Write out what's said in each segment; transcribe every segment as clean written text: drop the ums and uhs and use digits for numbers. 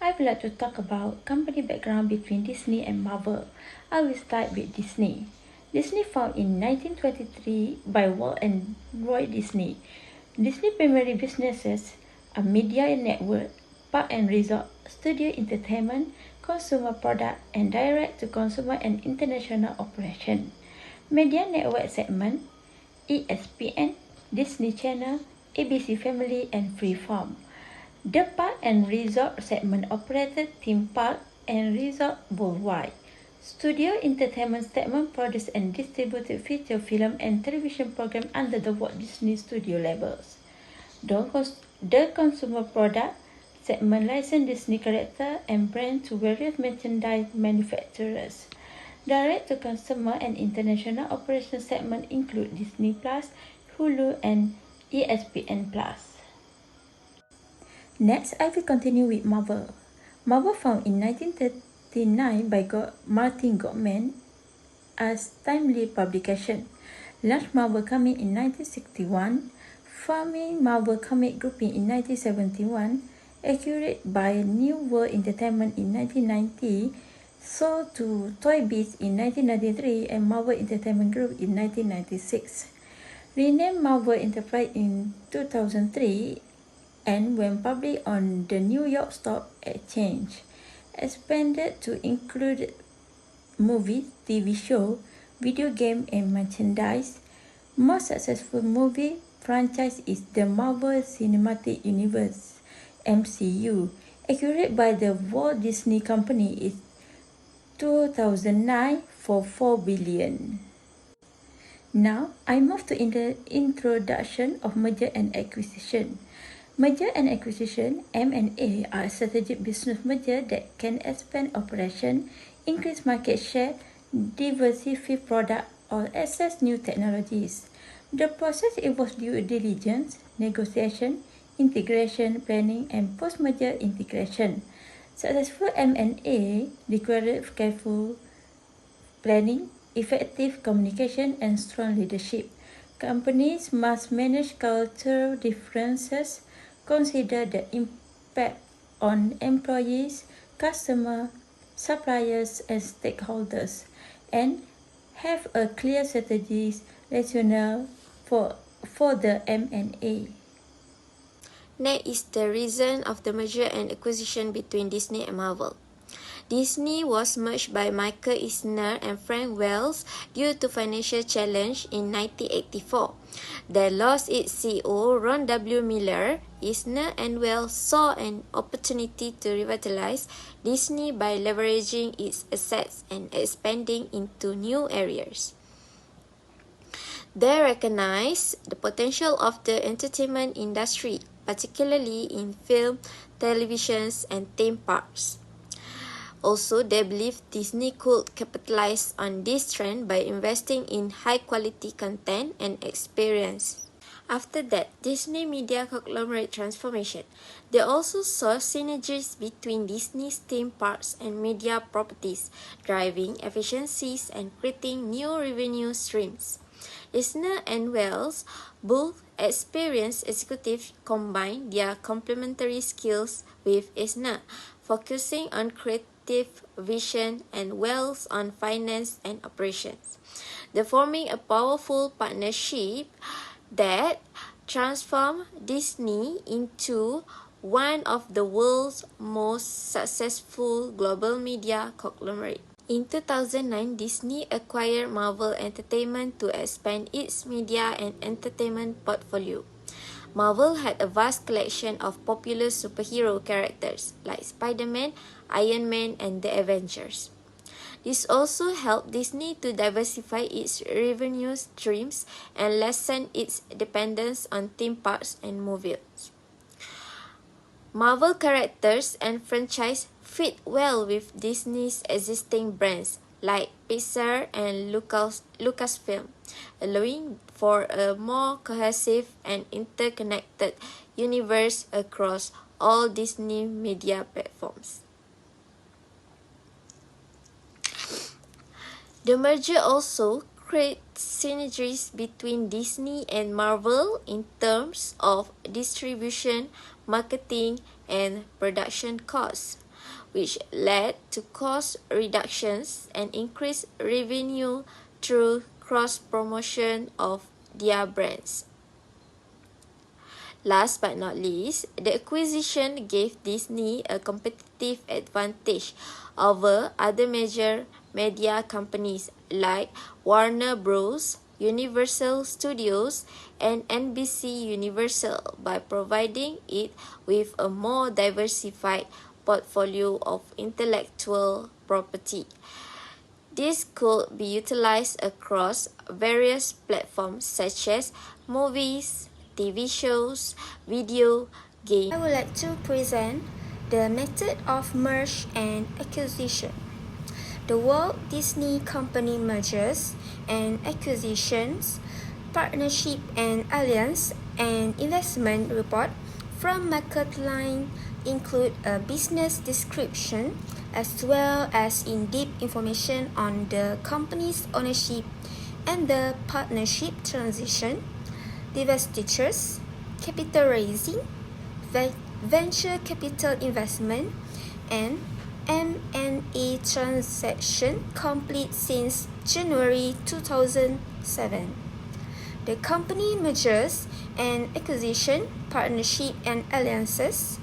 I would like to talk about company background between Disney and Marvel. I will start with Disney. Disney founded in 1923 by Walt and Roy Disney. Disney primary businesses are media network, park and resort, studio entertainment, consumer product, and direct-to-consumer and international operation. Media network segment ESPN, Disney Channel, ABC Family, and Freeform. The park and resort segment operated theme park and resort worldwide. Studio entertainment segment produced and distributed feature film and television programs under the Walt Disney Studio labels. The consumer product segment licensed Disney character and brand to various merchandise manufacturers. Direct-to-consumer and international operations segment include Disney Plus, Hulu, and ESPN Plus. Next, I will continue with Marvel. Marvel founded in 1939 by Martin Goodman as timely publication. Launched Marvel Comics in 1961, forming Marvel Comic Grouping in 1971, acquired by New World Entertainment in 1990, sold to Toy Biz in 1993 and Marvel Entertainment Group in 1996. Renamed Marvel Enterprise in 2003 and went public on the New York Stock Exchange. Expanded to include movies, TV show, video game, and merchandise. Most successful movie franchise is the Marvel Cinematic Universe (MCU), acquired by the Walt Disney Company in 2009 for $4 billion. Now, I move to the introduction of merger and acquisition. Merger and acquisition (M&A) are strategic business merger that can expand operation, increase market share, diversify product, or access new technologies. The process involves due diligence, negotiation, integration, planning, and post-merger integration. Successful M&A requires careful planning, effective communication, and strong leadership. Companies must manage cultural differences, consider the impact on employees, customers, suppliers, and stakeholders, and have a clear strategic rationale for the M&A. Next is the reason of the merger and acquisition between Disney and Marvel. Disney was merged by Michael Eisner and Frank Wells due to financial challenge in 1984. They lost its CEO Ron W. Miller. Eisner and Wells saw an opportunity to revitalize Disney by leveraging its assets and expanding into new areas. They recognized the potential of the entertainment industry, particularly in film, televisions, and theme parks. Also, they believed Disney could capitalize on this trend by investing in high-quality content and experience. After that, Disney Media Conglomerate transformation. They also saw synergies between Disney's theme parks and media properties, driving efficiencies and creating new revenue streams. Eisner and Wells, both experienced executives, combined their complementary skills with Eisner, focusing on creative vision and Wells on finance and operations. They forming a powerful partnership that transformed Disney into one of the world's most successful global media conglomerate. In 2009, Disney acquired Marvel Entertainment to expand its media and entertainment portfolio. Marvel had a vast collection of popular superhero characters like Spider-Man, Iron Man, and the Avengers. This also helped Disney to diversify its revenue streams and lessen its dependence on theme parks and movies. Marvel characters and franchise fit well with Disney's existing brands like Pixar and Lucasfilm, allowing for a more cohesive and interconnected universe across all Disney media platforms. The merger also creates synergies between Disney and Marvel in terms of distribution, marketing, and production costs. which led to cost reductions and increased revenue through cross-promotion of their brands. Last but not least, the acquisition gave Disney a competitive advantage over other major media companies like Warner Bros., Universal Studios, and NBC Universal by providing it with a more diversified portfolio of intellectual property. This could be utilized across various platforms such as movies, TV shows, video, games. I would like to present the method of merge and acquisition. The Walt Disney Company mergers and acquisitions, partnership and alliance, and investment report from MarketLine include a business description as well as in-depth information on the company's ownership and the partnership transition, divestitures, capital raising, venture capital investment, and M&A transaction complete since January 2007. The company mergers and acquisition, partnership and alliances,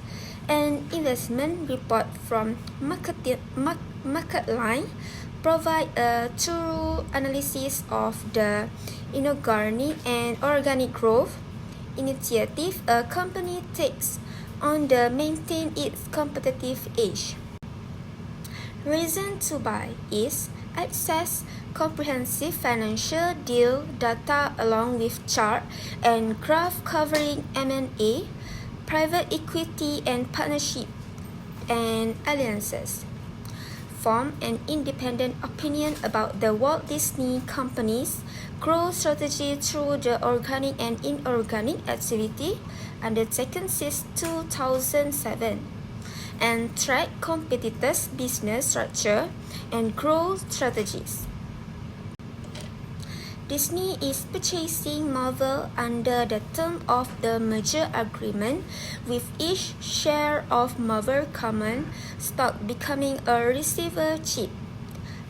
and investment report from MarketLine provide a thorough analysis of the inorganic and organic growth initiative a company takes on to maintain its competitive edge. Reason to buy is access comprehensive financial deal data along with chart and graph covering M&A, private equity and partnership and alliances. Form an independent opinion about the Walt Disney Company's growth strategy through the organic and inorganic activity undertaken since 2007, and track competitors' business structure and growth strategies. Disney is purchasing Marvel under the term of the merger agreement, with each share of Marvel common stock becoming a receivership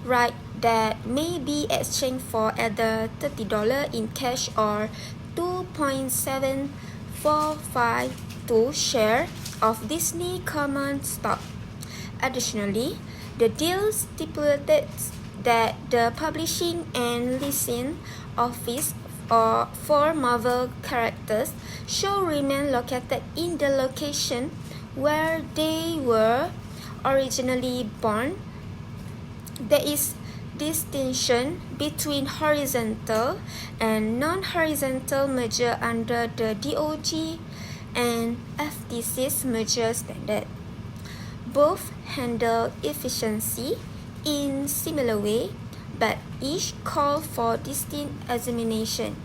right that may be exchanged for either $30 in cash or 2.745 share of Disney common stock. Additionally, the deal stipulated that the publishing and licensing office for Marvel characters shall remain located in the location where they were originally born. There is distinction between horizontal and non-horizontal merger under the DOJ and FTC's merger standard. Both handle efficiency in similar way, but each call for distinct examination.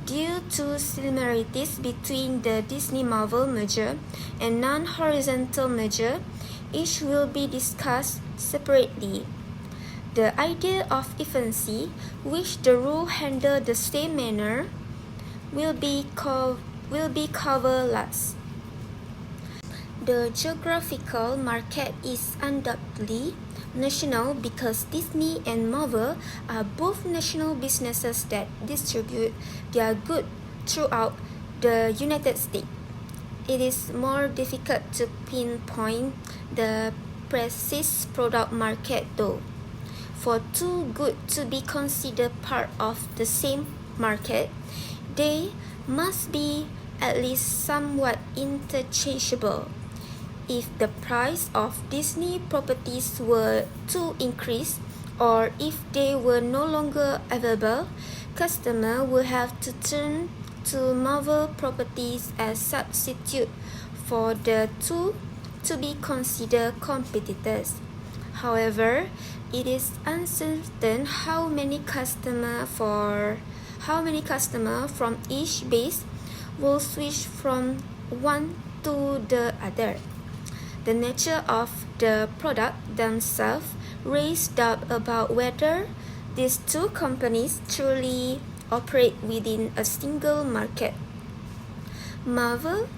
Due to similarities between the Disney-Marvel merger and non-horizontal merger, each will be discussed separately. The idea of efficiency, which the rule handle the same manner, will be covered last. The geographical market is undoubtedly national because Disney and Marvel are both national businesses that distribute their goods throughout the United States. It is more difficult to pinpoint the precise product market though. For two goods to be considered part of the same market, they must be at least somewhat interchangeable. If the price of Disney properties were to increase, or if they were no longer available, customers will have to turn to Marvel properties as substitute for the two to be considered competitors. However, it is uncertain how many customers from each base will switch from one to the other. The nature of the product themselves raise doubt about whether these two companies truly operate within a single market. Marvel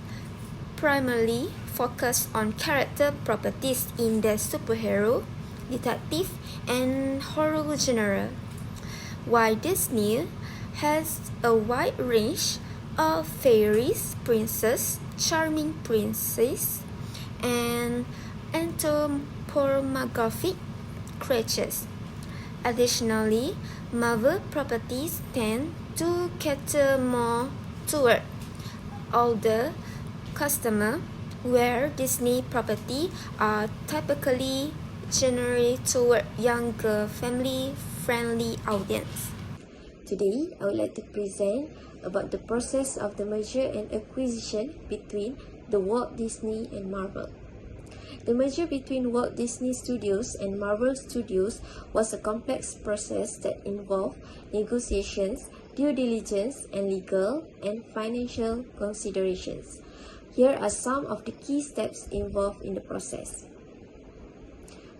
primarily focus on character properties in the superhero, detective, and horror genre, while Disney has a wide range of fairies, princess, charming princess, and anthropomorphic creatures. Additionally, Marvel properties tend to cater more toward older customers, where Disney properties are typically generated toward younger family-friendly audience. Today, I would like to present about the process of the merger and acquisition between the Walt Disney and Marvel. The merger between Walt Disney Studios and Marvel Studios was a complex process that involved negotiations, due diligence, and legal and financial considerations. Here are some of the key steps involved in the process.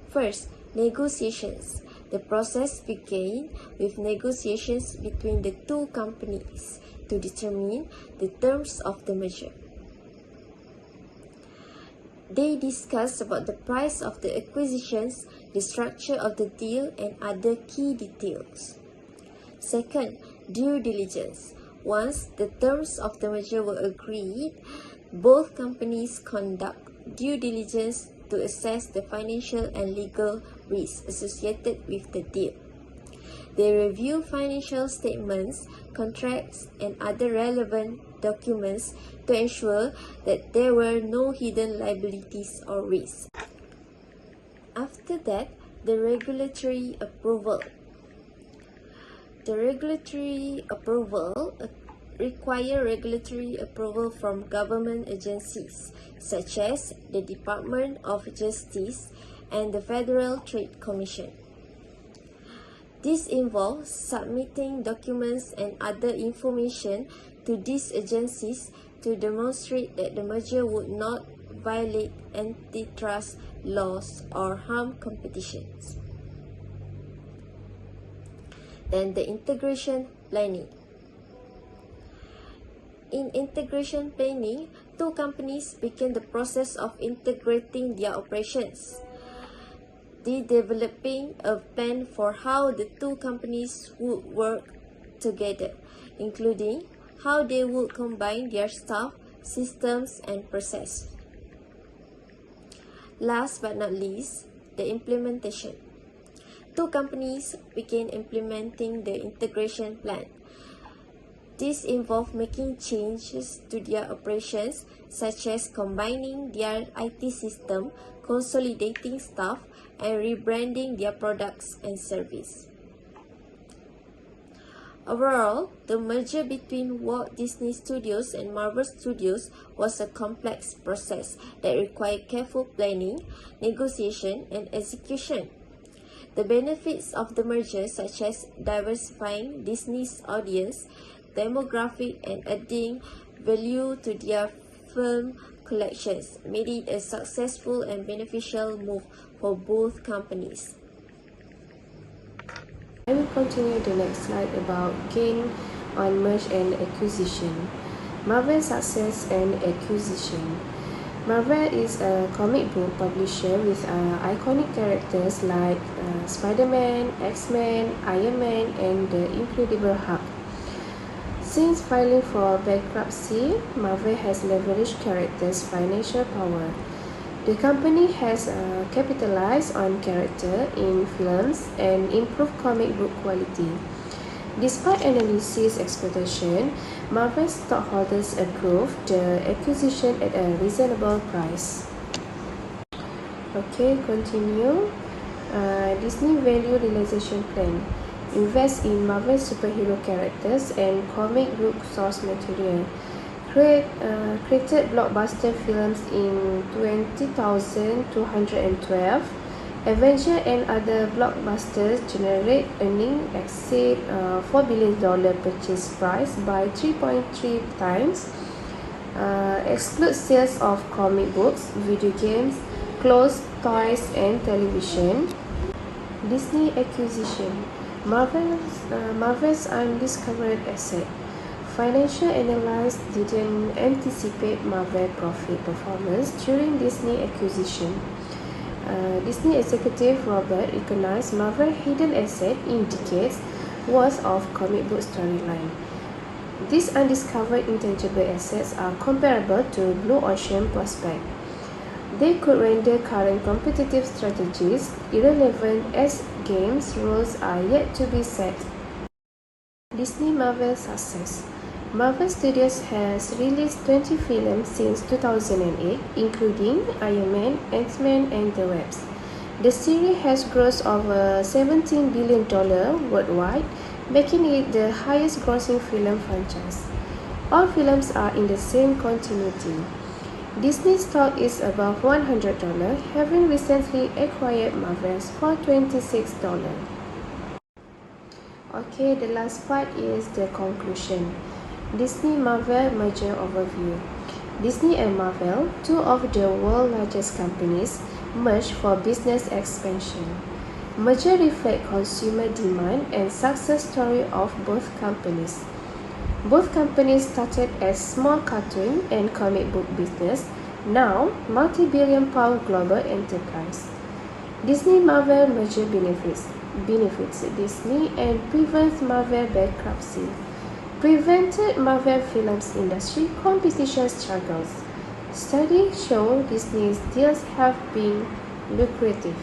First, negotiations. The process began with negotiations between the two companies to determine the terms of the merger. They discussed about the price of the acquisitions, the structure of the deal, and other key details. Second, due diligence. Once the terms of the merger were agreed, both companies conduct due diligence to assess the financial and legal risks associated with the deal. They review financial statements, contracts, and other relevant documents to ensure that there were no hidden liabilities or risks. After that, the regulatory approval. The regulatory approval require regulatory approval from government agencies such as the Department of Justice and the Federal Trade Commission. This involves submitting documents and other information to these agencies to demonstrate that the merger would not violate antitrust laws or harm competitions. Then the integration planning. In integration planning, two companies began the process of integrating their operations. They developing a plan for how the two companies would work together, including how they would combine their staff, systems, and process. Last but not least, the implementation. Two companies began implementing the integration plan. This involved making changes to their operations, such as combining their IT system, consolidating staff, and rebranding their products and service. Overall, the merger between Walt Disney Studios and Marvel Studios was a complex process that required careful planning, negotiation, and execution. The benefits of the merger, such as diversifying Disney's audience demographic and adding value to their film collections, made it a successful and beneficial move for both companies. I will continue the next slide about gain on merge and acquisition. Marvel success and acquisition. Marvel is a comic book publisher with iconic characters like Spider-Man, X-Men, Iron Man, and the Incredible Hulk. Since filing for bankruptcy, Marvel has leveraged characters' financial power. The company has capitalized on character in films and improved comic book quality. Despite analysis expectation, Marvel stockholders approved the acquisition at a reasonable price. Okay, continue. Disney Value Realization Plan. Invest in Marvel superhero characters and comic book source material. Created blockbuster films in 20,212. Avenger and other blockbusters generate earnings exceed $4 billion purchase price by 3.3 times. Exclude sales of comic books, video games, clothes, toys, and television. Disney acquisition. Marvel's undiscovered asset. Financial analysts didn't anticipate Marvel profit performance during Disney acquisition. Disney executive Robert recognized Marvel hidden asset in decades worth of comic book storyline. These undiscovered intangible assets are comparable to blue ocean prospect. They could render current competitive strategies irrelevant as games rules are yet to be set. Disney Marvel success. Marvel Studios has released 20 films since 2008, including Iron Man, Ant-Man and the Wasp. The series has grossed over $17 billion worldwide, making it the highest grossing film franchise. All films are in the same continuity. Disney stock is above $100, having recently acquired Marvels for $26. Okay, the last part is the conclusion. Disney Marvel merger overview. Disney and Marvel, two of the world's largest companies, merged for business expansion. Merger reflect consumer demand and success story of both companies. Both companies started as small cartoon and comic book business, now multi-billion-pound global enterprise. Disney Marvel merger benefits Disney and prevents Marvel bankruptcy. Prevented Marvel films industry competition struggles. Studies show Disney's deals have been lucrative.